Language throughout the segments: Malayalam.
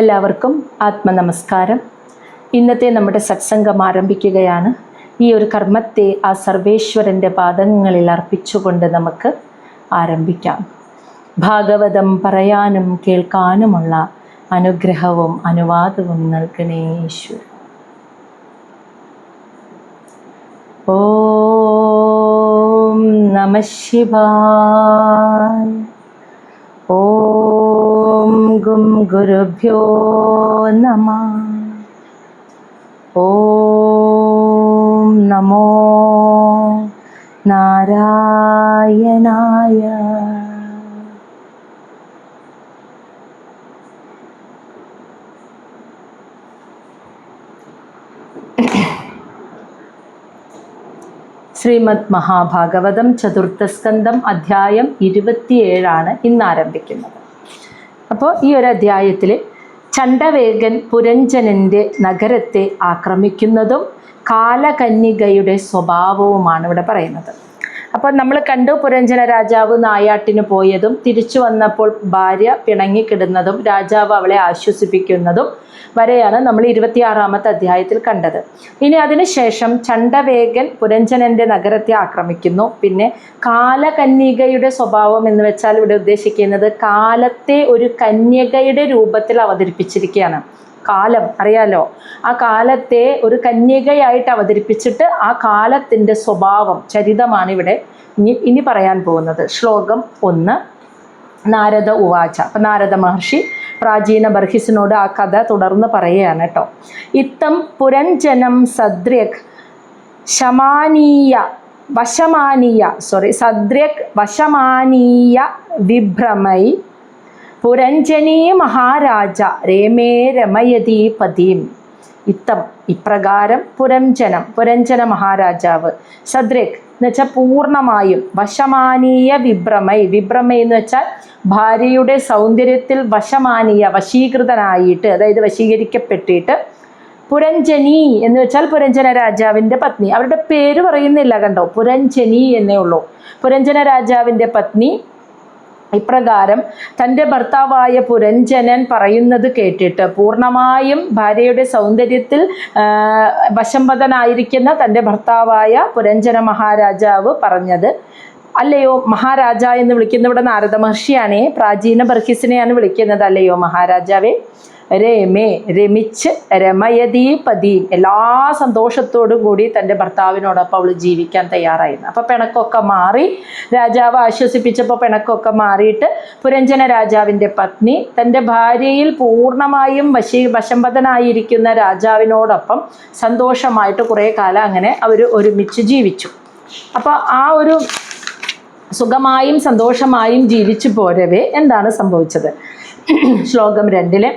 എല്ലാവർക്കും ആത്മനമസ്കാരം. ഇന്നത്തെ നമ്മുടെ സത്സംഗം ആരംഭിക്കുകയാണ്. ഈ ഒരു കർമ്മത്തെ ആ സർവേശ്വരൻ്റെ പാദങ്ങളിൽ അർപ്പിച്ചുകൊണ്ട് നമുക്ക് ആരംഭിക്കാം. ഭാഗവതം പറയാനും കേൾക്കാനുമുള്ള അനുഗ്രഹവും അനുവാദവും നൽകണേ ഈശ്വരൻ. ഓം നമഃ ശിവായ. ഓം ഗും ഗുരുഭ്യോ നമഃ. ഓം നമോ നാരായണായ. ശ്രീമദ് മഹാഭാഗവതം ചതുർത്ഥസ്കന്ധം അധ്യായം 27 ഇന്ന് ആരംഭിക്കുന്നത്. അപ്പോൾ ഈ ഒരു അധ്യായത്തിൽ ചണ്ഡവേഗൻ പുരഞ്ജനൻ്റെ നഗരത്തെ ആക്രമിക്കുന്നതും കാലകന്യകയുടെ സ്വഭാവവുമാണ് ഇവിടെ പറയുന്നത്. അപ്പോൾ നമ്മൾ കണ്ടു, പുരഞ്ജന രാജാവ് നായാട്ടിന് പോയതും തിരിച്ചു വന്നപ്പോൾ ഭാര്യ പിണങ്ങിക്കിടുന്നതും രാജാവ് അവളെ ആശ്വസിപ്പിക്കുന്നതും വരെയാണ് നമ്മൾ 26-ാമത്തെ അധ്യായത്തിൽ കണ്ടത്. ഇനി അതിനുശേഷം ചണ്ഡവേഗൻ പുരഞ്ജനൻ്റെ നഗരത്തെ ആക്രമിക്കുന്നു. പിന്നെ കാലകന്യകയുടെ സ്വഭാവം എന്ന് വെച്ചാൽ ഇവിടെ ഉദ്ദേശിക്കുന്നത് കാലത്തെ ഒരു കന്യകയുടെ രൂപത്തിൽ അവതരിപ്പിച്ചിരിക്കുകയാണ്. കാലം അറിയാലോ, ആ കാലത്തെ ഒരു കന്യകയായിട്ട് അവതരിപ്പിച്ചിട്ട് ആ കാലത്തിൻ്റെ സ്വഭാവം ചരിതമാണ് ഇവിടെ ഇനി പറയാൻ പോകുന്നത്. ശ്ലോകം 1. നാരദ ഉവാച. അപ്പം നാരദ മഹർഷി പ്രാചീന ബർഹിസിനോട് ആ കഥ തുടർന്ന് പറയുകയാണ് കേട്ടോ. ഇത്തം പുരഞ്ജനം സദ്ര്യക് വശമാനീയ വിഭ്രമൈ പുരഞ്ജനീ മഹാരാജ രേമേ രമയതി പതിം. ഇത്തം ഇപ്രകാരം പുരഞ്ജന മഹാരാജാവ് സദ്രക് എന്ന് വെച്ചാൽ പൂർണ്ണമായും വശമാനീയ വിഭ്രമൈ എന്ന് വെച്ചാൽ ഭാര്യയുടെ സൗന്ദര്യത്തിൽ വശീകൃതനായിട്ട്, അതായത് വശീകരിക്കപ്പെട്ടിട്ട്, പുരഞ്ജനി എന്ന് വെച്ചാൽ പുരഞ്ജന രാജാവിൻ്റെ പത്നി. അവരുടെ പേര് പറയുന്നില്ല കണ്ടോ, പുരഞ്ജനി എന്നേ ഉള്ളൂ. പുരഞ്ജന രാജാവിൻ്റെ പത്നി ഇപ്രകാരം തൻ്റെ ഭർത്താവായ പുരഞ്ജനൻ പറയുന്നത് കേട്ടിട്ട്, പൂർണ്ണമായും ഭാര്യയുടെ സൗന്ദര്യത്തിൽ വശംവദനായിരിക്കുന്ന തൻ്റെ ഭർത്താവായ പുരഞ്ജന മഹാരാജാവ് പറഞ്ഞത്, അല്ലയോ മഹാരാജ എന്ന് വിളിക്കുന്ന ഇവിടെ നാരദ മഹർഷിയാണേ, പ്രാചീന ബർഹിസിനെയാണ് വിളിക്കുന്നത്. അല്ലയോ മഹാരാജാവേ, രമിച്ച് രമയതി പതി, എല്ലാ സന്തോഷത്തോടു കൂടി തൻ്റെ ഭർത്താവിനോടൊപ്പം അവൾ ജീവിക്കാൻ തയ്യാറായിരുന്നു. അപ്പോൾ പിണക്കൊക്കെ മാറി, രാജാവ് ആശ്വസിപ്പിച്ചപ്പോൾ പിണക്കൊക്കെ മാറിയിട്ട് പുരഞ്ജന രാജാവിൻ്റെ പത്നി തൻ്റെ ഭാര്യയിൽ പൂർണ്ണമായും വശംവദനായിരിക്കുന്ന രാജാവിനോടൊപ്പം സന്തോഷമായിട്ട് കുറേ കാലം അങ്ങനെ അവർ ഒരുമിച്ച് ജീവിച്ചു. അപ്പോൾ ആ ഒരു സുഖമായും സന്തോഷമായും ജീവിച്ചു പോരവേ എന്താണ് സംഭവിച്ചത്? ശ്ലോകം 2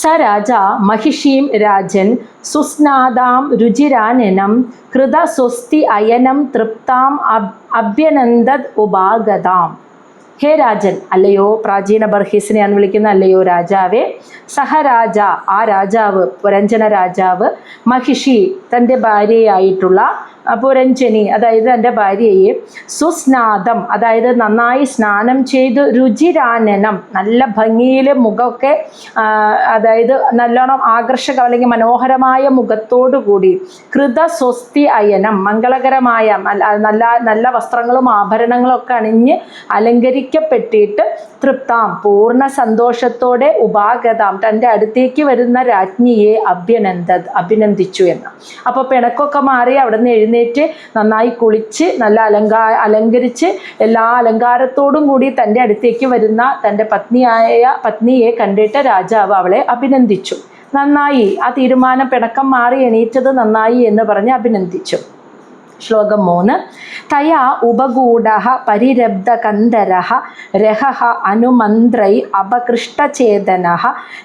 സ രാജ മഹിഷീം രാജൻ സുസ്നാദാം രുചിരാനനം കൃത സ്വസ്തി അയനം തൃപ്താം അഭ്യനന്ദത് ഉപാഗതാം. ഹേ രാജൻ, അല്ലയോ പ്രാചീന ബർഹിസിനെയാണ് വിളിക്കുന്ന, അല്ലയോ രാജാവേ, സഹരാജ ആ രാജാവ്, പുരഞ്ജന രാജാവ്, മഹിഷി തൻ്റെ ഭാര്യയായിട്ടുള്ള പുരഞ്ജനി അതായത് തൻ്റെ ഭാര്യയെ, സുസ്നാദം അതായത് നന്നായി സ്നാനം ചെയ്ത്, രുചിരാനനം നല്ല ഭംഗിയിൽ മുഖമൊക്കെ അതായത് നല്ലോണം ആകർഷക അല്ലെങ്കിൽ മനോഹരമായ മുഖത്തോടു കൂടി, കൃത സ്വസ്തി അയനം മംഗളകരമായ നല്ല വസ്ത്രങ്ങളും ആഭരണങ്ങളും ഒക്കെ അണിഞ്ഞ് അലങ്കരിക്കപ്പെട്ടിട്ട്, തൃപ്താം പൂർണ്ണ സന്തോഷത്തോടെ, ഉപാഗതാം തൻ്റെ അടുത്തേക്ക് വരുന്ന രാജ്ഞിയെ അഭിനന്ദിച്ചു എന്ന്. അപ്പോൾ പിണക്കൊക്കെ മാറി അവിടെ നിന്ന് എഴുന്നേറ്റ് നന്നായി കുളിച്ച് നല്ല അലങ്കരിച്ച് എല്ലാ അലങ്കാരത്തോടും കൂടി തൻ്റെ അടുത്തേക്ക് വരുന്ന തൻ്റെ പത്നിയെ കണ്ടിട്ട് രാജാവ് അവളെ അഭിനന്ദിച്ചു. നന്നായി, ആ തീരുമാനം, പിണക്കം മാറി എണീറ്റത് നന്നായി എന്ന് പറഞ്ഞ് അഭിനന്ദിച്ചു. ശ്ലോകം 3 തയാ ഉപഗൂഢഃ പരിരബ്ധകന്ദരഃ രഹഃ അനുമന്ത്രൈ അപകൃഷ്ടചേതനഃ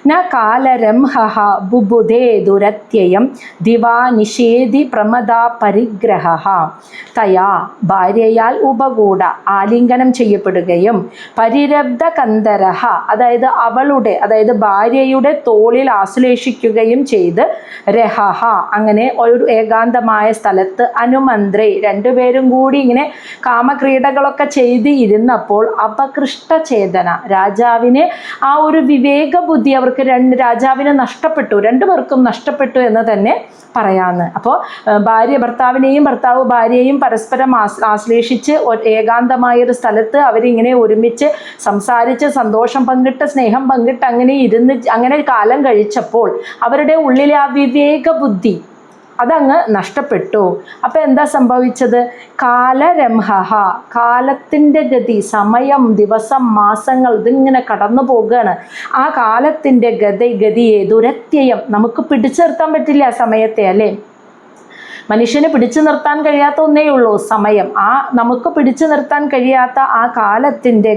ന കാലരംഹഃ ബുബുധേ ദുരത്യയം ദിവാ നിഷേധി പ്രമദാ പരിഗ്രഹഃ. തയാ ഭാര്യയാൽ ഉപഗൂഢ ആലിംഗനം ചെയ്യപ്പെടുകയും, പരിരബ്ധകന്ദരഃ അതായത് അവളുടെ അതായത് ഭാര്യയുടെ തോളിൽ ആശ്ലേഷിക്കുകയും ചെയ്ത്, രഹഃ അങ്ങനെ ഒരു ഏകാന്തമായ സ്ഥലത്ത് അനുമന്ത്ര മന്ത്രേ, രണ്ടുപേരും കൂടി ഇങ്ങനെ കാമക്രീഡകളൊക്കെ ചെയ്ത് ഇരുന്നപ്പോൾ അപകൃഷ്ടചേതന, രാജാവിന് ആ ഒരു വിവേക ബുദ്ധി അവർക്ക് രാജാവിന് നഷ്ടപ്പെട്ടു, രണ്ടുപേർക്കും നഷ്ടപ്പെട്ടു എന്ന് തന്നെ പറയാന്ന്. അപ്പോൾ ഭർത്താവിനെയും ഭർത്താവ് ഭാര്യയെയും പരസ്പരം ആശ്ലേഷിച്ച് ഏകാന്തമായൊരു സ്ഥലത്ത് അവരിങ്ങനെ ഒരുമിച്ച് സംസാരിച്ച് സന്തോഷം പങ്കിട്ട് സ്നേഹം പങ്കിട്ട് അങ്ങനെ കാലം കഴിച്ചപ്പോൾ അവരുടെ ഉള്ളിലെ ആ വിവേക ബുദ്ധി അതങ്ങ് നഷ്ടപ്പെട്ടു. അപ്പം എന്താ സംഭവിച്ചത്? കാലരംഹ, കാലത്തിൻ്റെ ഗതി, സമയം, ദിവസം, മാസങ്ങൾ ഇതിങ്ങനെ കടന്നു പോകുകയാണ്. ആ കാലത്തിൻ്റെ ഗതിയെ ദുരത്യയം, നമുക്ക് പിടിച്ചു നിർത്താൻ പറ്റില്ല ആ സമയത്തെ, അല്ലേ? മനുഷ്യന് പിടിച്ചു നിർത്താൻ കഴിയാത്ത ഒന്നേ ഉള്ളൂ, സമയം. നമുക്ക് പിടിച്ചു നിർത്താൻ കഴിയാത്ത ആ കാലത്തിൻ്റെ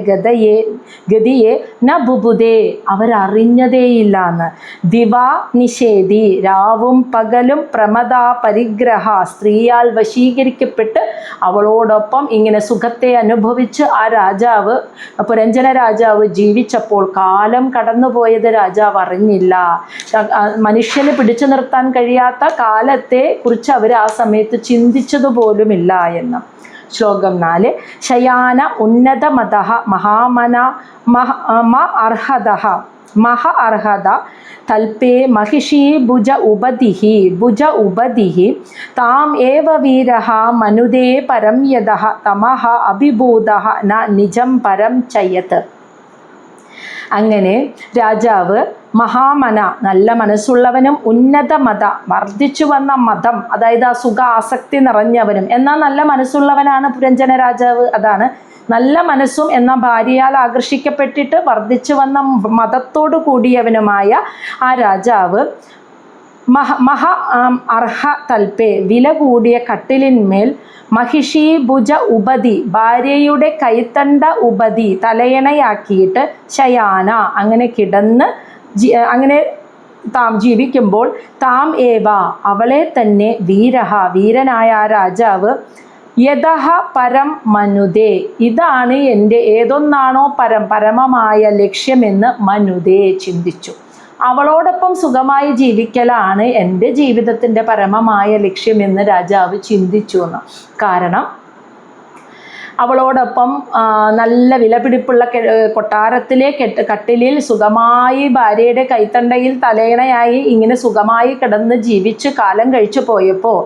ഗതിയെ ന ബുബുദേ, അവരറിഞ്ഞതേയില്ല എന്ന്. ദിവാ നിഷേധി, രാവും പകലും പ്രമദ പരിഗ്രഹ, സ്ത്രീയാൽ വശീകരിക്കപ്പെട്ട് അവളോടൊപ്പം ഇങ്ങനെ സുഖത്തെ അനുഭവിച്ച് ആ രാജാവ്, പുരഞ്ജന രാജാവ് ജീവിച്ചപ്പോൾ കാലം കടന്നുപോയത് രാജാവ് അറിഞ്ഞില്ല. മനുഷ്യന് പിടിച്ചു നിർത്താൻ കഴിയാത്ത കാലത്തെ കുറിച്ച് അവർ ആ സമയത്ത് ചിന്തിച്ചതുപോലുമില്ല എന്ന്. ശ്ലോകം 4. ശയാന ഉന്നതമത മഹാമന മഹ അർഹത തൽപേ മഹിഷീ ഭുജ ഉപതിഹി താം ഏവ വീരഃ മനുദേ പരം യദഃ തമഃ അഭിഭൂതഃ ന നിജം പരം ചയത്. അങ്ങനെ രാജാവ് മഹാമന, നല്ല മനസ്സുള്ളവനും, ഉന്നത മത, വർദ്ധിച്ചു വന്ന മതം, അതായത് ആ സുഖ ആസക്തി നിറഞ്ഞവനും, എന്നാൽ നല്ല മനസ്സുള്ളവനാണ് പുരഞ്ജന രാജാവ്. അതാണ് നല്ല മനസ്സും എന്ന ഭാര്യയാൽ ആകർഷിക്കപ്പെട്ടിട്ട് വർദ്ധിച്ചു വന്ന മതത്തോടു കൂടിയവനുമായ ആ രാജാവ് മഹ അർഹ തൽപേ, വില കൂടിയ കട്ടിലിന്മേൽ മഹിഷി ഭുജ ഉപതി, ഭാര്യയുടെ കൈത്തണ്ട ഉപതി തലയണയാക്കിയിട്ട് ശയാന, അങ്ങനെ കിടന്ന് അങ്ങനെ താം ജീവിക്കുമ്പോൾ താം ഏവ, അവളെ തന്നെ വീരനായ ആ രാജാവ് യതഃ പരം മനുദേ, ഇതാണ് എൻ്റെ ഏതൊന്നാണോ പരമമായ ലക്ഷ്യമെന്ന് മനുദേ ചിന്തിച്ചു. അവളോടൊപ്പം സുഖമായി ജീവിക്കലാണ് എൻ്റെ ജീവിതത്തിൻ്റെ പരമമായ ലക്ഷ്യമെന്ന് രാജാവ് ചിന്തിച്ചു എന്ന്. കാരണം അവളോടൊപ്പം നല്ല വിലപിടിപ്പുള്ള കൊട്ടാരത്തിലെ കട്ടിലിൽ സുഖമായി ഭാര്യയുടെ കൈത്തണ്ടയിൽ തലയണയായി ഇങ്ങനെ സുഖമായി കിടന്ന് ജീവിച്ച് കാലം കഴിച്ചു പോയപ്പോൾ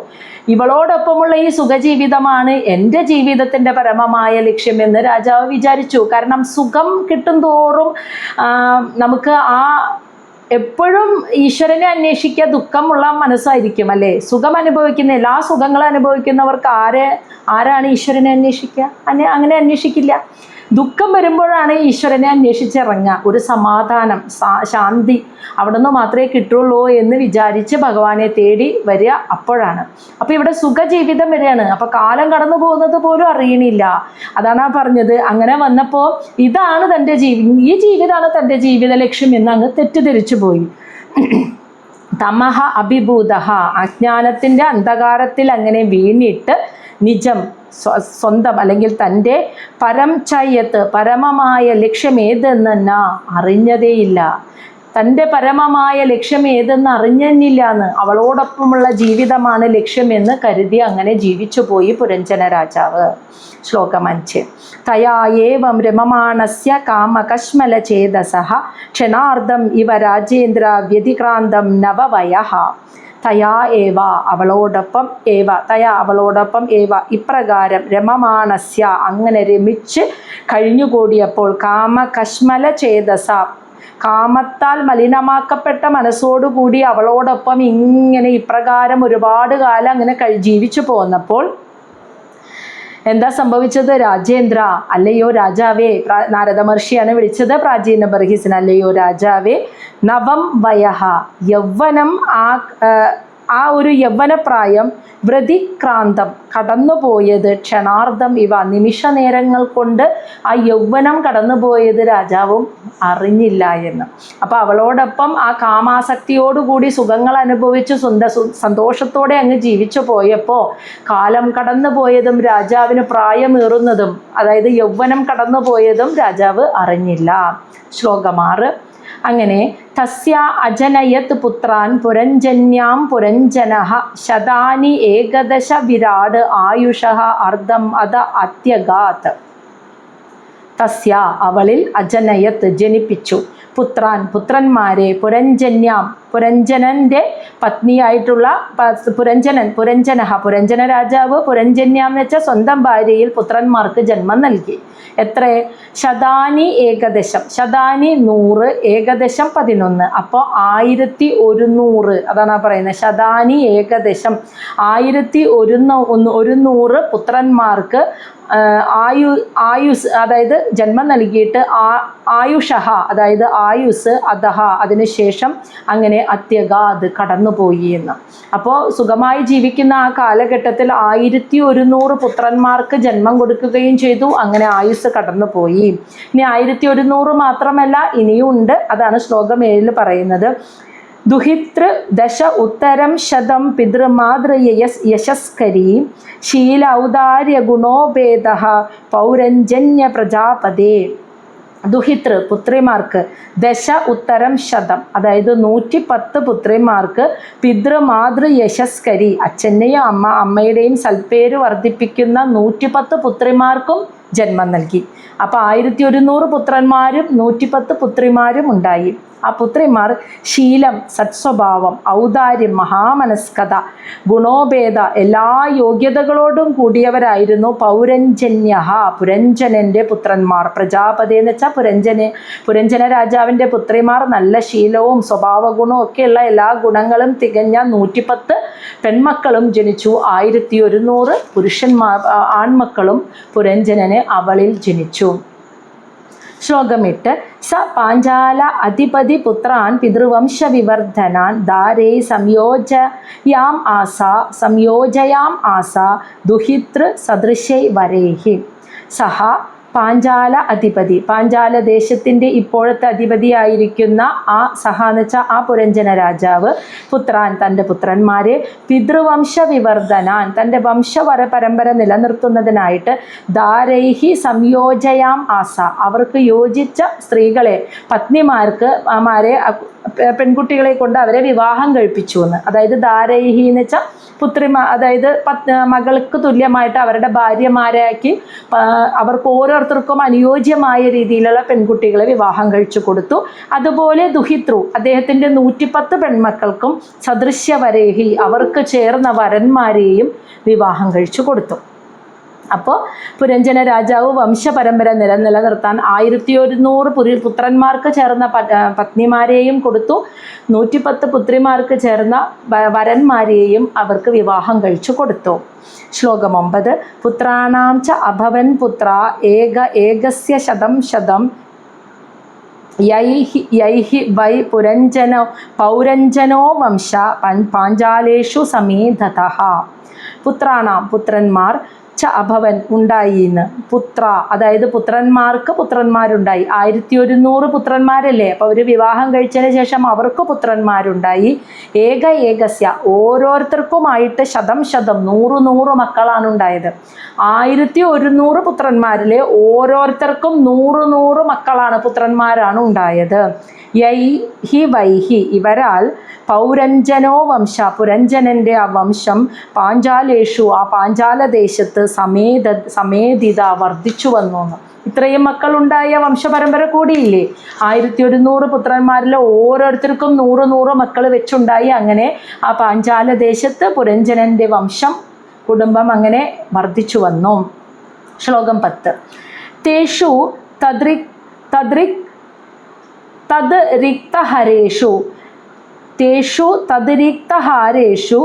ഇവളോടൊപ്പമുള്ള ഈ സുഖജീവിതമാണ് എൻ്റെ ജീവിതത്തിൻ്റെ പരമമായ ലക്ഷ്യമെന്ന് രാജാവ് വിചാരിച്ചു. കാരണം സുഖം കിട്ടും തോറും നമുക്ക് എപ്പോഴും ഈശ്വരനെ അന്വേഷിക്കുക ദുഃഖമുള്ള മനസ്സായിരിക്കും, അല്ലേ? സുഖം അനുഭവിക്കുന്ന എല്ലാ സുഖങ്ങളും അനുഭവിക്കുന്നവർക്ക് ആരാണ് ഈശ്വരനെ അന്വേഷിക്കുക? അങ്ങനെ അന്വേഷിക്കില്ല. ദുഃഖം വരുമ്പോഴാണ് ഈശ്വരനെ അന്വേഷിച്ചിറങ്ങുക. ഒരു സമാധാനം, ശാന്തി അവിടെ നിന്ന് മാത്രമേ കിട്ടുള്ളൂ എന്ന് വിചാരിച്ച് ഭഗവാനെ തേടി വരിക അപ്പോഴാണ്. അപ്പോൾ ഇവിടെ സുഖജീവിതം വരികയാണ്. അപ്പോൾ കാലം കടന്നു പോകുന്നത് പോലും അറിയണില്ല. അതാണ് ആ പറഞ്ഞത്. അങ്ങനെ വന്നപ്പോൾ ഇതാണ് ഈ ജീവിതമാണ് തൻ്റെ ജീവിത ലക്ഷ്യം എന്ന് അങ്ങ് തെറ്റിദ്ധരിച്ചു പോയി. തമഹ അഭിഭൂതഃ, അജ്ഞാനത്തിൻ്റെ അന്ധകാരത്തിൽ അങ്ങനെ വീണിട്ട് നിജം, സ്വന്തം അല്ലെങ്കിൽ തൻ്റെ പരം ചയത്ത്, പരമമായ ലക്ഷ്യം ഏതെന്ന് അറിഞ്ഞതേയില്ല. തൻ്റെ പരമമായ ലക്ഷ്യം ഏതെന്ന് അറിഞ്ഞില്ല എന്ന്, അവളോടൊപ്പമുള്ള ജീവിതമാണ് ലക്ഷ്യമെന്ന് കരുതി അങ്ങനെ ജീവിച്ചു പോയി പുരഞ്ജന രാജാവ്. ശ്ലോകം 5. തയാ ഏവം രമമാണസ്യ കാമകശ്മലചേതസഃ ക്ഷണാർദ്ധം ഇവ രാജേന്ദ്ര വ്യതിക്രാന്തം നവവയഃ. തയാ ഏവ, അവളോടൊപ്പം ഏവ ഇപ്രകാരം രമമാണസ്യ, അങ്ങനെ രമിച്ച് കഴിഞ്ഞുകൂടിയപ്പോൾ കാമകശ്മല ചേതസ, കാമത്താൽ മലിനമാക്കപ്പെട്ട മനസ്സോടുകൂടി അവളോടൊപ്പം ഇങ്ങനെ ഇപ്രകാരം ഒരുപാട് കാലം അങ്ങനെ ജീവിച്ചു പോന്നപ്പോൾ എന്താ സംഭവിച്ചത്? രാജേന്ദ്ര, അല്ലയോ രാജാവേ, നാരദ മഹർഷിയാണ് വിളിച്ചത് പ്രാചീന ബർഹിസിന്. അല്ലയോ രാജാവേ, നവം വയഃ, യൗവനം, ആ ഒരു യൗവനപ്രായം, വ്രതിക്രാന്തം, കടന്നുപോയത്, ക്ഷണാർദ്ധം ഇവ, നിമിഷ നേരങ്ങൾ കൊണ്ട് ആ യൗവനം കടന്നുപോയത് രാജാവും അറിഞ്ഞില്ല എന്ന്. അപ്പോൾ അവളോടൊപ്പം ആ കാമാസക്തിയോടുകൂടി സുഖങ്ങൾ അനുഭവിച്ച് സന്തോഷത്തോടെ അങ്ങ് ജീവിച്ചു പോയപ്പോൾ കാലം കടന്നുപോയതും രാജാവിന് പ്രായമേറുന്നതും, അതായത് യൗവനം കടന്നുപോയതും രാജാവ് അറിഞ്ഞില്ല. ശ്ലോകം 6. അങ്ങനെ തസ്യ അജനയത് പുത്രാൻ പുരഞ്ജന്യാം പുരഞ്ജനഃ ശതാനി ഏകദശ വിരാട് ആയുഷഃ അർദ്ധം അത അത്യഗാത്. തസ്യ അവളിൽ അജനയത് ജനിപ്പിച്ചു പുത്രാൻ പുത്രന്മാരെ പുരഞ്ജന്യാം പുരഞ്ജനൻ്റെ പത്നിയായിട്ടുള്ള പുരഞ്ജന രാജാവ് പുരഞ്ജന്യാം എന്ന് വെച്ചാൽ സ്വന്തം ഭാര്യയിൽ പുത്രന്മാർക്ക് ജന്മം നൽകി. എത്ര? ശതാനി ഏകദശം, ശതാനി 100, ഏകദശം 11, അപ്പോൾ 1100. അതാണ് പറയുന്നത്. ശതാനി ഏകദശം 1100 പുത്രന്മാർക്ക് ആയുസ്, അതായത് ജന്മം നൽകിയിട്ട് ആയുഷഹ, അതായത് ആയുസ്, അധഹ അതിനുശേഷം അങ്ങനെ അത്യഗാത് കടന്നുപോയി എന്ന്. അപ്പോൾ സുഖമായി ജീവിക്കുന്ന ആ കാലഘട്ടത്തിൽ 1100 പുത്രന്മാർക്ക് ജന്മം കൊടുക്കുകയും ചെയ്തു. അങ്ങനെ ആയുസ് കടന്നുപോയി. ഇനി 1100 മാത്രമല്ല, ഇനിയുണ്ട്. അതാണ് ശ്ലോകം 7 പറയുന്നത്. ദുഹിതൃ ദശ ഉത്തരം ശതം പിതൃമാതൃ യശസ്കരീ ശീല ഔദാര്യ ഗുണോപേത പൗരഞ്ജന്യ പ്രജാപതേ. ദുഹിതൃ പുത്രിമാർക്ക്, ദശ ഉത്തരം ശതം, അതായത് 110 പുത്രിമാർക്ക്, പിതൃമാതൃ യശസ്കരി അച്ഛൻ്റെയും അമ്മയുടെയും സൽപ്പേര് വർദ്ധിപ്പിക്കുന്ന 110 പുത്രിമാർക്കും ജന്മം നൽകി. അപ്പോൾ 1100 പുത്രന്മാരും 110 പുത്രിമാരും ഉണ്ടായി. ആ പുത്രിമാർ ശീലം, സത്സ്വഭാവം, ഔദാര്യം, മഹാമനസ്കത, ഗുണോഭേദ എല്ലാ യോഗ്യതകളോടും കൂടിയവരായിരുന്നു. പൗരഞ്ജന്യ പുരഞ്ജനൻ്റെ പുത്രന്മാർ. പ്രജാപതി എന്ന് വെച്ചാൽ പുരഞ്ജന രാജാവിൻ്റെ പുത്രിമാർ നല്ല ശീലവും സ്വഭാവ ഗുണവും ഒക്കെയുള്ള എല്ലാ ഗുണങ്ങളും തികഞ്ഞ 110 പെൺമക്കളും ജനിച്ചു. 1100 ആൺമക്കളും പുരഞ്ജനന് അവളിൽ ജനിച്ചു. ശ്ലോകം 8. സ പാഞ്ചാല അധിപതി പുത്രാൻ പിതൃവംശ വിവർധനാൻ ദാരേ സംയോജയാം ആസ ദുഹിതൃ സദൃശൈ വരേഹി. സഹ പാഞ്ചാല അധിപതി, പാഞ്ചാല ദേശത്തിൻ്റെ ഇപ്പോഴത്തെ അധിപതിയായിരിക്കുന്ന ആ സഹ എന്ന് വെച്ചാൽ ആ പുരഞ്ജന രാജാവ് പുത്രാൻ തൻ്റെ പുത്രന്മാരെ പിതൃവംശ വിവർധനാൻ തൻ്റെ പരമ്പര നിലനിർത്തുന്നതിനായിട്ട് ദാരൈഹി സംയോജയാം ആസ അവർക്ക് യോജിച്ച സ്ത്രീകളെ പത്നിമാർക്ക് പെൺകുട്ടികളെ കൊണ്ട് അവരെ വിവാഹം കഴിപ്പിച്ചു എന്ന്. അതായത് ദാരൈഹി എന്ന് വെച്ചാൽ അതായത് മകൾക്ക് തുല്യമായിട്ട് അവരുടെ ഭാര്യമാരാക്കി അവർക്ക് ഓരോരുത്തർക്കും അനുയോജ്യമായ രീതിയിലുള്ള പെൺകുട്ടികളെ വിവാഹം കഴിച്ചു കൊടുത്തു. അതുപോലെ ദുഹിതൃ അദ്ദേഹത്തിൻ്റെ 110 പെൺമക്കൾക്കും സദൃശ്യവരേഹി അവർക്ക് ചേർന്ന വരന്മാരെയും വിവാഹം കഴിച്ചു കൊടുത്തു. അപ്പോൾ പുരഞ്ജന രാജാവ് വംശപരമ്പര നിലനിർത്താൻ 1100 പുത്രന്മാർക്ക് ചേർന്ന പത്നിമാരെയും കൊടുത്തു. 110 പുത്രിമാർക്ക് ചേർന്ന വരന്മാരെയും അവർക്ക് വിവാഹം കഴിച്ചു കൊടുത്തു. ശ്ലോകം 9. പുത്രാണാം ച അഭവൻ പുത്ര ഏകസ്യ ശതം യൈഹി വൈ പൗരഞ്ജനോ വംശ പാഞ്ചാലേഷു സമേധതഃ. പുത്രാണാം പുത്രന്മാർ ച അഭവൻ ഉണ്ടായിന്ന്. പുത്ര അതായത് പുത്രന്മാരുണ്ടായി. 1100 പുത്രന്മാരല്ലേ, അപ്പോൾ അവർ വിവാഹം കഴിച്ചതിന് ശേഷം അവർക്ക് പുത്രന്മാരുണ്ടായി. ഏകസ്യ ഓരോരുത്തർക്കുമായിട്ട് ശതം 100 മക്കളാണ് ഉണ്ടായത്. 1100 പുത്രന്മാരിലെ ഓരോരുത്തർക്കും 100 മക്കളാണ് പുത്രന്മാരാണ് ഉണ്ടായത്. യൈഹി വൈഹി ഇവരാൽ പൗരഞ്ജനോ വംശ പുരഞ്ജനൻ്റെ ആ വംശം പാഞ്ചാലേഷു ആ പാഞ്ചാല ദേശത്ത് സമേധിത വർദ്ധിച്ചു വന്നു. ഇത്രയും മക്കളുണ്ടായ വംശപരമ്പര കൂടിയില്ലേ. 1100 പുത്രന്മാരിൽ ഓരോരുത്തർക്കും 100 മക്കൾ വെച്ചുണ്ടായി. അങ്ങനെ ആ പാഞ്ചാല ദേശത്ത് പുരഞ്ജനൻ്റെ കുടുംബം അങ്ങനെ വർദ്ധിച്ചു വന്നു. ശ്ലോകം 10. തേഷു തദ്രിക്തഹരേഷു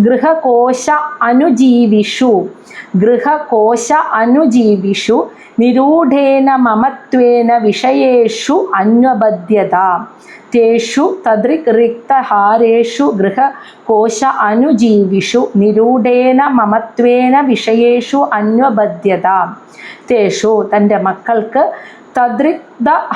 ഗൃഹകോശ അനുജീവിഷു നിരൂഢേന മമത്വേന വിഷയേഷു അന്വബദ്ധ്യത. തേഷു തദ്രിക്തഹാരേഷു ഗൃഹകോശ അനുജീവിഷു നിരൂഢേന മമത്വേന വിഷയേഷു അന്വബദ്ധ്യത. തേഷു തൻ്റെ മക്കൾക്ക്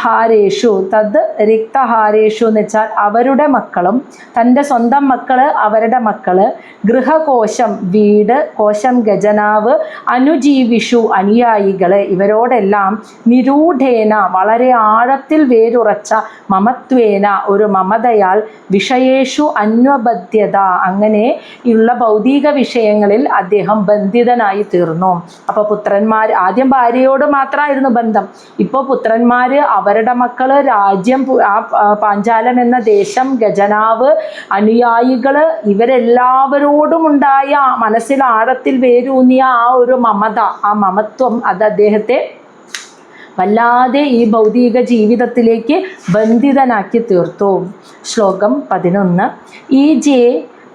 ഹാരേഷു തദ് റിക്തഹാരേഷു എന്ന് വെച്ചാൽ അവരുടെ മക്കളും, തൻ്റെ സ്വന്തം മക്കള്, അവരുടെ മക്കള്, ഗൃഹകോശം വീട്, കോശം ഗജനാവ്, അനുജീവിഷു അനുയായികള്, ഇവരോടെല്ലാം നിരൂഢേന വളരെ ആഴത്തിൽ വേരുറച്ച മമത്വേന ഒരു മമതയാൽ വിഷയേഷു അന്വബദ്ധ്യത അങ്ങനെ ഉള്ള ഭൗതിക വിഷയങ്ങളിൽ അദ്ദേഹം ബന്ധിതനായി തീർന്നു. അപ്പോൾ പുത്രന്മാർ ആദ്യം ഭാര്യയോട് മാത്രമായിരുന്നു ബന്ധം, ഇപ്പോൾ പുത്രന്മാർ, അവരുടെ മക്കള്, രാജ്യം, പാഞ്ചാലം എന്ന ദേശം, ഗജനാവ്, അനുയായികള്, ഇവരെല്ലാവരോടും ഉണ്ടായ മനസ്സിൽ ആഴത്തിൽ വേരൂന്നിയ ആ ഒരു മമത, ആ മമത്വം അത് അദ്ദേഹത്തെ വല്ലാതെ ഈ ഭൗതിക ജീവിതത്തിലേക്ക് ബന്ധിതനാക്കി തീർത്തു. ശ്ലോകം 11. ഈജേ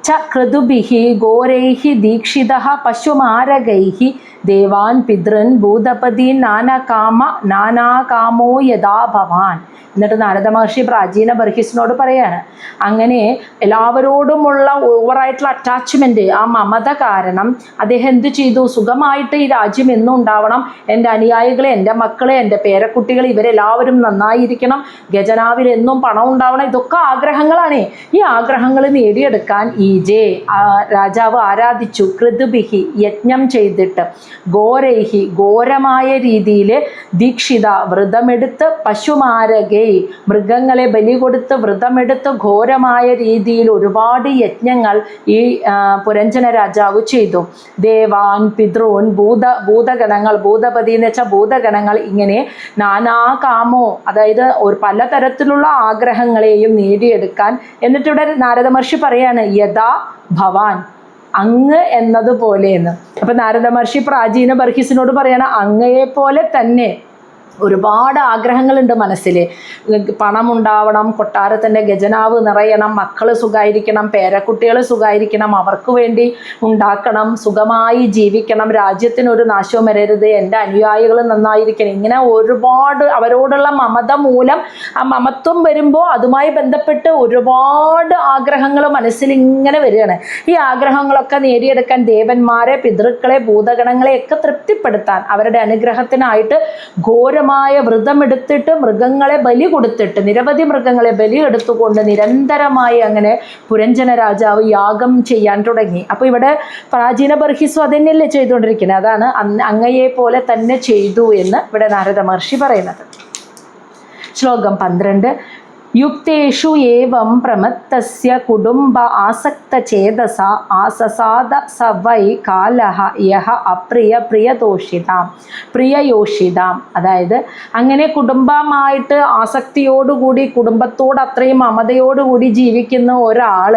ച ക്രതുഭിഃ ഘോരൈഃ ദീക്ഷിതഃ പശുമാരകൈഃ ദേവാൻ പിതൃൻ ഭൂതപതീൻ നാനാകാമോ യഥാ ഭവാൻ. എന്നിട്ട് നാരദ മഹർഷി പ്രാചീന ബർഹിസിനോട് പറയാണ്, അങ്ങനെ എല്ലാവരോടുമുള്ള ഓവറായിട്ടുള്ള അറ്റാച്ച്മെൻറ്റ്, ആ മമത കാരണം അദ്ദേഹം എന്ത് ചെയ്തു? സുഖമായിട്ട് ഈ രാജ്യം എന്നും ഉണ്ടാവണം, എൻ്റെ അനുയായികളെ, എൻ്റെ മക്കളെ, എൻ്റെ പേരക്കുട്ടികൾ, ഇവരെല്ലാവരും നന്നായിരിക്കണം, ഗജനാവിൽ എന്നും പണം ഉണ്ടാവണം, ഇതൊക്കെ ആഗ്രഹങ്ങളാണ്. ഈ ആഗ്രഹങ്ങൾ നേടിയെടുക്കാൻ ഈജേ രാജാവ് ആരാധിച്ചു, കൃതുഭിഹി യജ്ഞം ചെയ്തിട്ട്, ഘോരൈഹി ഘോരമായ രീതിയിൽ, ദീക്ഷിത വ്രതമെടുത്ത്, പശുമാരകെ മൃഗങ്ങളെ ബലി കൊടുത്ത് വ്രതമെടുത്ത് ഘോരമായ രീതിയിൽ ഒരുപാട് യജ്ഞങ്ങൾ ഈ പുരഞ്ജന രാജാവ് ചെയ്തു. ദേവാൻ പിതൃൻ ഭൂതഗണങ്ങൾ, ഭൂതപതി എന്ന് വെച്ചാൽ ഭൂതഗണങ്ങൾ, ഇങ്ങനെ നാനാകാമോ അതായത് ഒരു പലതരത്തിലുള്ള ആഗ്രഹങ്ങളെയും നേടിയെടുക്കാൻ. എന്നിട്ടിവിടെ നാരദ മഹർഷി പറയാണ് യഥാ ഭവാൻ, അങ്ങ് എന്നതുപോലെ എന്ന്. അപ്പം നാരദ മഹർഷി പ്രാചീന ബർഹിസിനോട് പറയണം, അങ്ങയെപ്പോലെ തന്നെ ഒരുപാട് ആഗ്രഹങ്ങളുണ്ട് മനസ്സിൽ. പണമുണ്ടാവണം, കൊട്ടാരത്തിൻ്റെ ഖജനാവ് നിറയണം, മക്കൾ സുഖമായിരിക്കണം, പേരക്കുട്ടികൾ സുഖമായിരിക്കണം, അവർക്ക് വേണ്ടി ഉണ്ടാക്കണം, സുഖമായി ജീവിക്കണം, രാജ്യത്തിനൊരു നാശവും വരരുത്, എൻ്റെ അനുയായികൾ നന്നായിരിക്കണം. ഇങ്ങനെ ഒരുപാട് അവരോടുള്ള മമത മൂലം ആ മമത്വം വരുമ്പോൾ അതുമായി ബന്ധപ്പെട്ട് ഒരുപാട് ആഗ്രഹങ്ങൾ മനസ്സിൽ ഇങ്ങനെ വരികയാണ്. ഈ ആഗ്രഹങ്ങളൊക്കെ നേടിയെടുക്കാൻ ദേവന്മാരെ, പിതൃക്കളെ, ഭൂതഗണങ്ങളെ ഒക്കെ തൃപ്തിപ്പെടുത്താൻ അവരുടെ അനുഗ്രഹത്തിനായിട്ട് ഘോരമായ വ്രതമെടുത്തിട്ട് മൃഗങ്ങളെ ബലി കൊടുത്തിട്ട്, നിരവധി മൃഗങ്ങളെ ബലി എടുത്തുകൊണ്ട് നിരന്തരമായി അങ്ങനെ പുരഞ്ജന രാജാവ് യാഗം ചെയ്യാൻ തുടങ്ങി. അപ്പോൾ ഇവിടെ പ്രാചീന ബർഹിസു അതന്നെയല്ലേ ചെയ്തുകൊണ്ടിരിക്കുന്നത്, അതാണ് അങ്ങയെ പോലെ തന്നെ ചെയ്തു എന്ന് ഇവിടെ നാരദ മഹർഷി പറയുന്നത്. ശ്ലോകം 12. യുക്തേഷു ഏവം പ്രമത്തസ്യ കുടുംബ ആസക്തചേതസ ആസസാദ സ വൈ കാലഹ യഹ അപ്രിയ പ്രിയയോഷിതാം. അതായത് അങ്ങനെ കുടുംബമായിട്ട് ആസക്തിയോടുകൂടി, കുടുംബത്തോട് അത്രയും മമതയോടുകൂടി ജീവിക്കുന്ന ഒരാൾ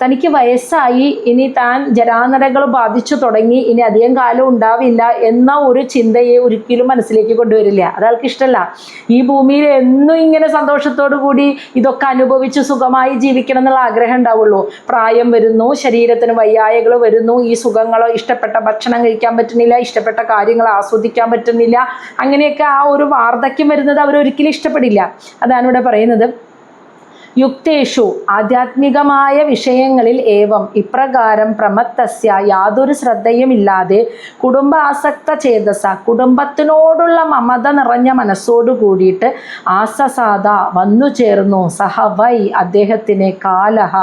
തനിക്ക് വയസ്സായി, ഇനി താൻ ജരാനരകൾ ബാധിച്ചു തുടങ്ങി, ഇനി അധികം കാലം ഉണ്ടാവില്ല എന്ന ഒരു ചിന്തയെ ഒരിക്കലും മനസ്സിലേക്ക് കൊണ്ടുവരില്ല. അതാൾക്ക് ഇഷ്ടമല്ല. ഈ ഭൂമിയിൽ എന്നും ഇങ്ങനെ സന്തോഷത്തോടു കൂടി ഇതൊക്കെ അനുഭവിച്ച് സുഖമായി ജീവിക്കണം എന്നുള്ള ആഗ്രഹം ഉണ്ടാവുള്ളൂ. പ്രായം വരുന്നു, ശരീരത്തിന് വയ്യായകൾ വരുന്നു, ഈ സുഖങ്ങളോ, ഇഷ്ടപ്പെട്ട ഭക്ഷണം കഴിക്കാൻ പറ്റുന്നില്ല, ഇഷ്ടപ്പെട്ട കാര്യങ്ങൾ ആസ്വദിക്കാൻ പറ്റുന്നില്ല, അങ്ങനെയൊക്കെ ആ ഒരു വാർദ്ധക്യം വരുന്നത് അവരൊരിക്കലും ഇഷ്ടപ്പെടില്ല. അതാണ് ഇവിടെ പറയുന്നത്. യുക്തേഷു ആധ്യാത്മികമായ വിഷയങ്ങളിൽ ഏവം ഇപ്രകാരം പ്രമത്തസ്യ യാതൊരു ശ്രദ്ധയുമില്ലാതെ കുടുംബ ആസക്ത ചേതസ കുടുംബത്തിനോടുള്ള മമത നിറഞ്ഞ മനസ്സോടു കൂടിയിട്ട് ആസസാദ വന്നു ചേർന്നു സഹവൈ അദ്ദേഹത്തിന് കാലഹ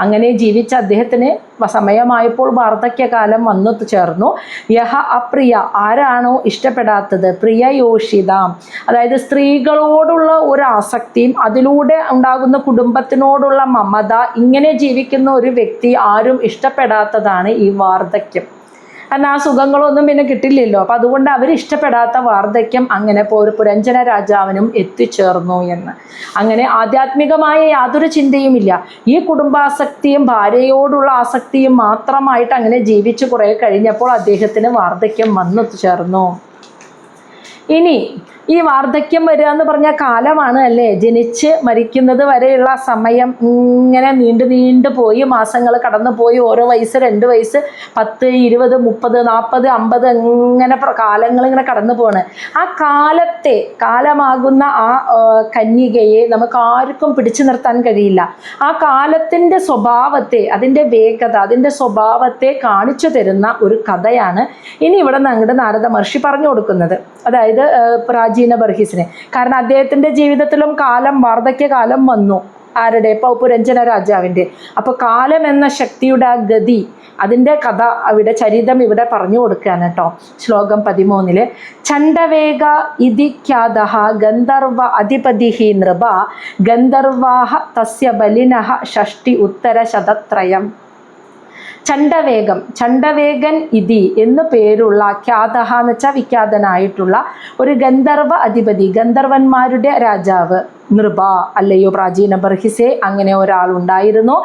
അങ്ങനെ ജീവിച്ച അദ്ദേഹത്തിന് സമയമായപ്പോൾ വാർദ്ധക്യകാലം വന്നു ചേർന്നു. യഹ അപ്രിയ ആരാണോ ഇഷ്ടപ്പെടാത്തത്, പ്രിയയോഷിതാം അതായത് സ്ത്രീകളോടുള്ള ഒരു ആസക്തിയും അതിലൂടെ ഉണ്ടാകുന്ന കുടുംബത്തിനോടുള്ള മമത, ഇങ്ങനെ ജീവിക്കുന്ന ഒരു വ്യക്തി ആരും ഇഷ്ടപ്പെടാത്തതാണ് ഈ വാർദ്ധക്യം. കാരണം ആ സുഖങ്ങളൊന്നും പിന്നെ കിട്ടില്ലല്ലോ. അപ്പം അതുകൊണ്ട് അവരിഷ്ടപ്പെടാത്ത വാർദ്ധക്യം അങ്ങനെ പുരഞ്ജന രാജാവിനും എത്തിച്ചേർന്നു എന്ന്. അങ്ങനെ ആധ്യാത്മികമായ യാതൊരു ചിന്തയുമില്ല, ഈ കുടുംബാസക്തിയും ഭാര്യയോടുള്ള ആസക്തിയും മാത്രമായിട്ട് അങ്ങനെ ജീവിച്ചു കുറേ കഴിഞ്ഞപ്പോൾ അദ്ദേഹത്തിന് വാർദ്ധക്യം വന്നു ചേർന്നു. ഇനി ഈ വാർദ്ധക്യം വരിക എന്ന് പറഞ്ഞാൽ കാലമാണ് അല്ലേ, ജനിച്ച് മരിക്കുന്നത് വരെയുള്ള സമയം ഇങ്ങനെ നീണ്ടു പോയി, മാസങ്ങൾ കടന്നു പോയി, ഓരോ വയസ്സ് 2 വയസ്സ് 10 20 30 40 50 ഇങ്ങനെ കാലങ്ങൾ ഇങ്ങനെ കടന്നു പോവാണ്. ആ കാലമാകുന്ന ആ കന്യകയെ നമുക്ക് ആർക്കും പിടിച്ചു നിർത്താൻ കഴിയില്ല. ആ കാലത്തിൻ്റെ സ്വഭാവത്തെ, അതിൻ്റെ വേഗത, അതിൻ്റെ സ്വഭാവത്തെ കാണിച്ചു തരുന്ന ഒരു കഥയാണ് ഇനി ഇവിടെ ഞങ്ങളുടെ നാരദ മഹർഷി പറഞ്ഞു കൊടുക്കുന്നത്. അതായത് പ്രാചീന പ്രാചീന ബർഹിസിനെ. കാരണം അദ്ദേഹത്തിൻ്റെ ജീവിതത്തിലും വാർദ്ധക്യകാലം വന്നു. ആരുടെ? പുരഞ്ജന രാജാവിൻ്റെ. അപ്പോൾ കാലം എന്ന ശക്തിയുടെ ആ ഗതി, അതിൻ്റെ കഥ ചരിതം ഇവിടെ പറഞ്ഞു കൊടുക്കുകയാണ് കേട്ടോ. ശ്ലോകം 13 ചണ്ഡവേഗ ഇതി ഖ്യാതഃ ഗന്ധർവ അധിപതിഃ നൃപ ഗന്ധർവാഃ തസ്യ ബലിനഃ ഷഷ്ടി ഉത്തര ശതത്രയം. ചണ്ഡവേഗൻ ഇതി എന്നു പേരുള്ള ഖ്യാതഃ എന്ന് വെച്ചാൽ വിഖ്യാതനായിട്ടുള്ള ഒരു ഗന്ധർവ അധിപതി, ഗന്ധർവന്മാരുടെ രാജാവ്, നൃപ അല്ലയോ പ്രാചീന ബർഹിസെ, അങ്ങനെ ഒരാളുണ്ടായിരുന്നു.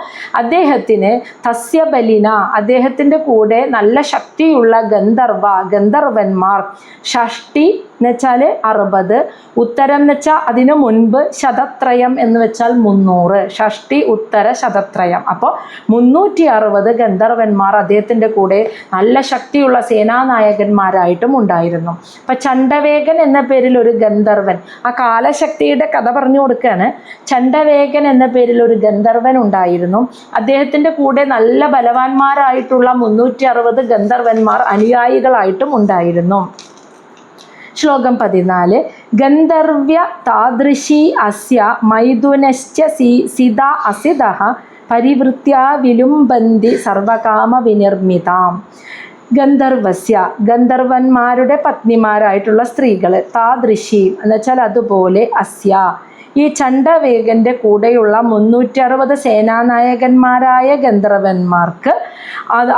അദ്ദേഹത്തിന് തസ്യ ബലിന, അദ്ദേഹത്തിൻ്റെ കൂടെ നല്ല ശക്തിയുള്ള ഗന്ധർവന്മാർ, ഷഷ്ടി എന്ന് വെച്ചാൽ 60, ഉത്തരം എന്ന് വെച്ചാൽ അതിനു മുൻപ്, ശതത്രയം എന്ന് വെച്ചാൽ 300, ഷഷ്ടി ഉത്തര ശതത്രയം. അപ്പോൾ 360 ഗന്ധർവന്മാർ അദ്ദേഹത്തിൻ്റെ കൂടെ നല്ല ശക്തിയുള്ള സേനാനായകന്മാരായിട്ടും ഉണ്ടായിരുന്നു. അപ്പം ചണ്ഡവേഗൻ എന്ന പേരിൽ ഒരു ഗന്ധർവൻ, ആ കാലശക്തിയുടെ കഥ പറഞ്ഞു കൊടുക്കുകയാണ്. ചണ്ഡവേഗൻ എന്ന പേരിൽ ഒരു ഗന്ധർവൻ ഉണ്ടായിരുന്നു. അദ്ദേഹത്തിൻ്റെ കൂടെ നല്ല ബലവാന്മാരായിട്ടുള്ള 360 ഗന്ധർവന്മാർ അനുയായികളായിട്ടും ഉണ്ടായിരുന്നു. ശ്ലോകം 14 ഗന്ധർവ്യ താദൃശി അസ്യ മൈഥുനശ്ച സിത അസിതഃ പരിവൃത്യാ വിലുംബന്തി സർവകാമ വിനിർമ്മിതാം. ഗന്ധർവന്മാരുടെ പത്നിമാരായിട്ടുള്ള സ്ത്രീകൾ, താദൃശി എന്ന് വെച്ചാൽ അതുപോലെ, അസ്യ ഈ ചണ്ഡവേഗൻ്റെ കൂടെയുള്ള 360 സേനാനായകന്മാരായ ഗന്ധർവന്മാർക്ക്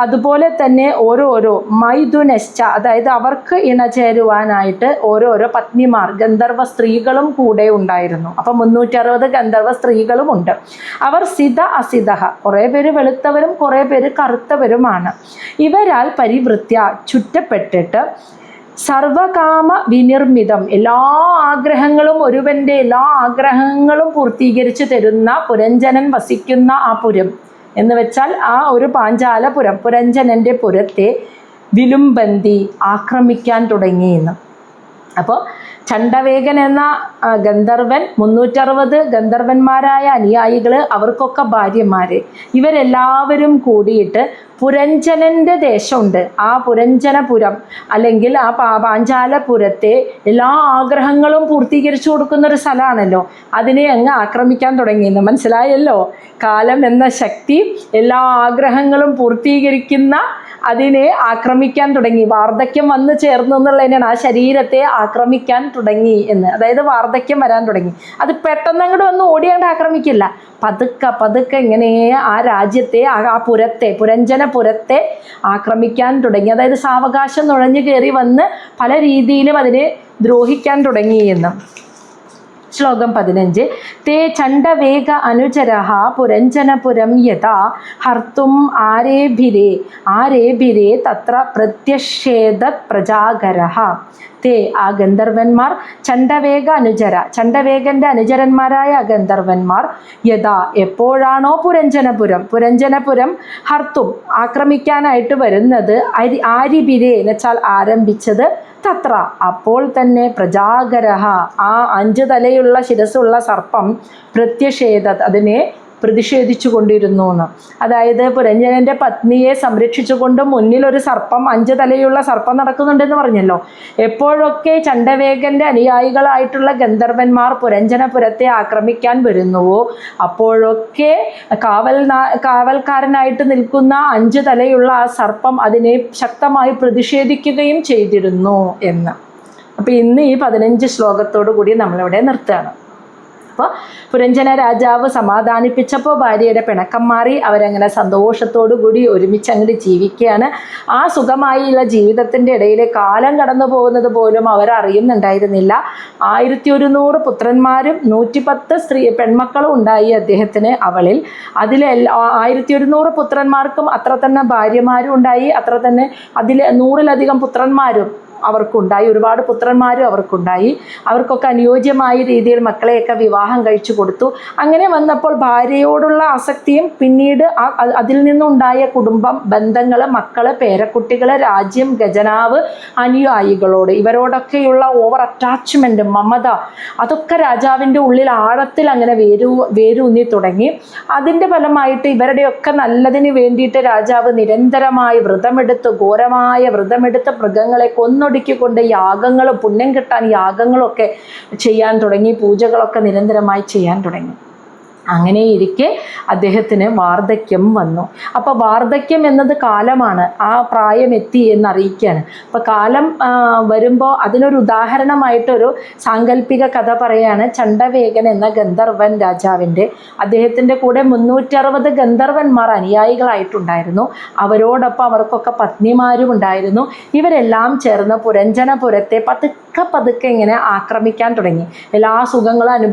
അതുപോലെ തന്നെ ഓരോരോ മൈഥുനശ്ച, അതായത് അവർക്ക് ഇണചേരുവാനായിട്ട് ഓരോരോ പത്നിമാർ, ഗന്ധർവ സ്ത്രീകളും കൂടെ ഉണ്ടായിരുന്നു. അപ്പം 360 ഗന്ധർവ സ്ത്രീകളും ഉണ്ട്. അവർ സിത അസിതഃ, കുറേ പേര് വെളുത്തവരും കുറേ പേര് കറുത്തവരുമാണ്. ഇവരാൽ പരിവൃത്യ ചുറ്റപ്പെട്ടിട്ട് സർവകാമ വിനിർമ്മിതം, എല്ലാ ആഗ്രഹങ്ങളും, ഒരുവൻ്റെ എല്ലാ ആഗ്രഹങ്ങളും പൂർത്തീകരിച്ചു തരുന്ന പുരഞ്ജനൻ വസിക്കുന്ന ആ പുരം എന്ന് വെച്ചാൽ ആ ഒരു പാഞ്ചാലപുരം, പുരഞ്ജനൻ്റെ പുരത്തെ വിലുംബന്തി ആക്രമിക്കാൻ തുടങ്ങിയെന്ന്. അപ്പോൾ ചണ്ഡവേഗൻ എന്ന ഗന്ധർവൻ, 360 ഗന്ധർവന്മാരായ അനുയായികൾ, അവർക്കൊക്കെ ഭാര്യമാർ, ഇവരെല്ലാവരും കൂടിയിട്ട് പുരഞ്ജനൻ്റെ ദേശമുണ്ട്, ആ പുരഞ്ജനപുരം അല്ലെങ്കിൽ ആ പാഞ്ചാലപുരത്തെ എല്ലാ ആഗ്രഹങ്ങളും പൂർത്തീകരിച്ചു കൊടുക്കുന്ന ഒരു സ്ഥലമാണല്ലോ, അതിനെ അങ്ങ് ആക്രമിക്കാൻ തുടങ്ങിയെന്ന് മനസ്സിലായല്ലോ. കാലം എന്ന ശക്തി എല്ലാ ആഗ്രഹങ്ങളും പൂർത്തീകരിക്കുന്ന അതിനെ ആക്രമിക്കാൻ തുടങ്ങി. വാർദ്ധക്യം വന്നു ചേർന്നു എന്നുള്ളതിനാണ് ആ ശരീരത്തെ ആക്രമിക്കാൻ തുടങ്ങി എന്ന്. അതായത് വാർദ്ധക്യം വരാൻ തുടങ്ങി. അത് പെട്ടെന്ന് അങ്ങോട്ട് വന്ന് ഓടിയാണ്ട് ആക്രമിക്കില്ല, പതുക്കെ ഇങ്ങനെ ആ രാജ്യത്തെ, ആ പുരത്തെ, പുരഞ്ജനപുരത്തെ ആക്രമിക്കാൻ തുടങ്ങി. അതായത് സാവകാശം നുഴഞ്ഞു കയറി വന്ന് പല രീതിയിലും അതിനെ ദ്രോഹിക്കാൻ തുടങ്ങി എന്ന്. ശ്ലോകം 15 തേ ചണ്ഡവേഗ അനുചരഃ പുരഞ്ജനപുരം യഥാ ഹർത്തും ആരേഭിരേ തത്ര പ്രത്യക്ഷേദത് പ്രജാഗരഃ. തേ ആ ഗന്ധർവന്മാർ, ചണ്ഡവേഗൻ്റെ അനുചരന്മാരായ ഗന്ധർവന്മാർ, യഥാ എപ്പോഴാണോ പുരഞ്ജനപുരം ഹർത്തും ആക്രമിക്കാനായിട്ട് വരുന്നത്, ആരിഭിരേ എന്ന് വെച്ചാൽ ആരംഭിച്ചത്, തത്ര അപ്പോൾ തന്നെ പ്രജാഗരഃ ആ 5 തലയുള്ള ശിരസ്സുള്ള സർപ്പം പ്രത്യക്ഷേദത് അതിനെ പ്രതിഷേധിച്ചു കൊണ്ടിരുന്നു എന്ന്. അതായത് പുരഞ്ജനൻ്റെ പത്നിയെ സംരക്ഷിച്ചുകൊണ്ട് മുന്നിലൊരു സർപ്പം, 5 തലയുള്ള സർപ്പം നടക്കുന്നുണ്ടെന്ന് പറഞ്ഞല്ലോ. എപ്പോഴൊക്കെ ചണ്ഡവേഗൻ്റെ അനുയായികളായിട്ടുള്ള ഗന്ധർവന്മാർ പുരഞ്ജനപുരത്തെ ആക്രമിക്കാൻ വരുന്നുവോ അപ്പോഴൊക്കെ കാവൽക്കാരനായിട്ട് നിൽക്കുന്ന 5 തലയുള്ള ആ സർപ്പം അതിനെ ശക്തമായി പ്രതിഷേധിക്കുകയും ചെയ്തിരുന്നു എന്ന്. അപ്പോൾ ഇന്ന് ഈ 15 ശ്ലോകത്തോടു കൂടി നമ്മളിവിടെ നിർത്തുകയാണ്. അപ്പോൾ പുരഞ്ജന രാജാവ് സമാധാനിപ്പിച്ചപ്പോൾ ഭാര്യയുടെ പിണക്കം മാറി, അവരങ്ങനെ സന്തോഷത്തോടു കൂടി ഒരുമിച്ച് അങ്ങോട്ട് ജീവിക്കുകയാണ്. ആ സുഖമായുള്ള ജീവിതത്തിൻ്റെ ഇടയിൽ കാലം കടന്നു പോകുന്നത് പോലും അവരറിയുന്നുണ്ടായിരുന്നില്ല. 1100 പുത്രന്മാരും 110 പെൺമക്കളും ഉണ്ടായി അദ്ദേഹത്തിന് അവളിൽ. അതിൽ 1100 പുത്രന്മാർക്കും അത്ര തന്നെ ഭാര്യമാരും ഉണ്ടായി, അത്ര തന്നെ അതിൽ 100-ലധികം പുത്രന്മാരും അവർക്കുണ്ടായി, ഒരുപാട് പുത്രന്മാരും അവർക്കുണ്ടായി. അവർക്കൊക്കെ അനുയോജ്യമായ രീതിയിൽ മക്കളെയൊക്കെ വിവാഹം കഴിച്ചു കൊടുത്തു. അങ്ങനെ വന്നപ്പോൾ ഭാര്യയോടുള്ള ആസക്തിയും പിന്നീട് അതിൽ നിന്നുണ്ടായ കുടുംബം, ബന്ധങ്ങൾ, മക്കള്, പേരക്കുട്ടികൾ, രാജ്യം, ഖജനാവ്, അനുയായികളോട് ഇവരോടൊക്കെയുള്ള ഓവർ അറ്റാച്ച്മെൻറ്റ്, മമത, അതൊക്കെ രാജാവിൻ്റെ ഉള്ളിൽ ആഴത്തിൽ അങ്ങനെ വേരൂന്നി തുടങ്ങി. അതിൻ്റെ ഫലമായിട്ട് ഇവരുടെയൊക്കെ നല്ലതിന് വേണ്ടിയിട്ട് രാജാവ് നിരന്തരമായി വ്രതമെടുത്ത്, ഘോരമായ വ്രതമെടുത്ത് മൃഗങ്ങളെ കൊന്നു കണ്ണൊടുക്കിക്കൊണ്ട് യാഗങ്ങൾ, പുണ്യം കിട്ടാൻ യാഗങ്ങളൊക്കെ ചെയ്യാൻ തുടങ്ങി, പൂജകളൊക്കെ നിരന്തരമായി ചെയ്യാൻ തുടങ്ങി. അങ്ങനെ ഇരിക്കെ അദ്ദേഹത്തിന് വാർദ്ധക്യം വന്നു. അപ്പോൾ വാർദ്ധക്യം എന്നത് കാലമാണ്, ആ പ്രായം എത്തി എന്നറിയിക്കുകയാണ്. അപ്പോൾ കാലം വരുമ്പോൾ അതിനൊരു ഉദാഹരണമായിട്ടൊരു സാങ്കല്പിക കഥ പറയുകയാണ്. ചണ്ഡവേഗൻ എന്ന ഗന്ധർവൻ രാജാവിൻ്റെ, അദ്ദേഹത്തിൻ്റെ കൂടെ 360 ഗന്ധർവന്മാർ അനുയായികളായിട്ടുണ്ടായിരുന്നു. അവരോടൊപ്പം അവർക്കൊക്കെ പത്നിമാരും ഉണ്ടായിരുന്നു. ഇവരെല്ലാം ചേർന്ന് പുരഞ്ജനപുരത്തെ പതുക്കെ ഇങ്ങനെ ആക്രമിക്കാൻ തുടങ്ങി. എല്ലാ സുഖങ്ങളും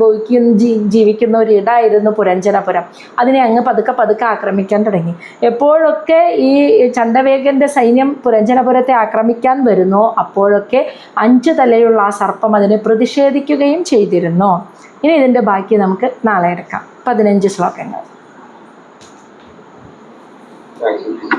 ജീവിക്കുന്ന ഒരിടമായിരുന്നു പുരഞ്ജനപുരം. അതിനെ അങ്ങ് പതുക്കെ ആക്രമിക്കാൻ തുടങ്ങി. എപ്പോഴൊക്കെ ഈ ചണ്ഡവേഗൻ്റെ സൈന്യം പുരഞ്ജനപുരത്തെ ആക്രമിക്കാൻ വരുന്നോ അപ്പോഴൊക്കെ 5 തലയുള്ള ആ സർപ്പം അതിനെ പ്രതിഷേധിക്കുകയും ചെയ്തിരുന്നു. ഇനി ഇതിൻ്റെ ബാക്കി നമുക്ക് നാളെ എടുക്കാം. 15 ശ്ലോകങ്ങൾ.